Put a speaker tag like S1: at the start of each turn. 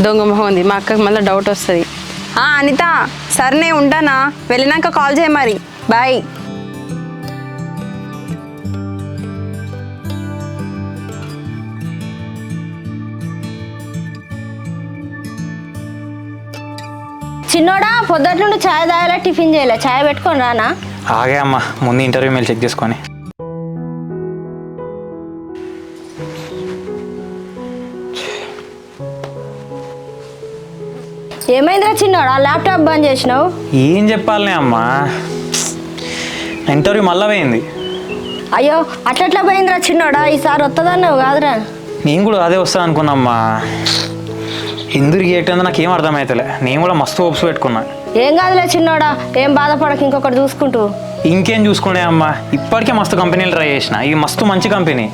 S1: దొంగ మొహం ఉంది, మా అక్కకి మళ్ళీ డౌట్ వస్తుంది. అనిత, సరేనే ఉంటానా, వెళ్ళినాక కాల్ చేయ మరి. బాయ్.
S2: చిన్నోడా, పొద్దుట నుండి ఛాయ్ తాగలే, టిఫిన్ చేయలే, ఛాయ్ పెట్టుకొని రానా?
S3: ఆగే అమ్మా, ముందు ఇంటర్వ్యూ మెయిల్ చెక్ చేసుకొని.
S2: ఏమైందిరా చిన్నోడా, ల్యాప్టాప్ బంద్ చేసినావు?
S3: ఏం చెప్పాలనే అమ్మా, ఇంటర్వ్యూ మళ్ళా పోయింది.
S2: అయ్యో, అట్లట్లా పోయిందిరా చిన్నోడా, ఈసారి వస్తుందన్నావు కాదురా?
S3: నేను కూడా అదే వస్తా అనుకున్నామ్మా. ఎందుకు రియాక్ట్ అయిందో నాకేం అర్థమవుతలే. నేను కూడా మస్తు హోప్స్ పెట్టుకున్నా.
S2: ఏం కాదులే చిన్నోడా, ఏం బాధపడక, ఇంకొకటి చూసుకుంటూ.
S3: ఇంకేం చూసుకునే అమ్మా, ఇప్పటికే మస్తు కంపెనీలు ట్రై చేసిన, ఇది మస్తు మంచి కంపెనీ.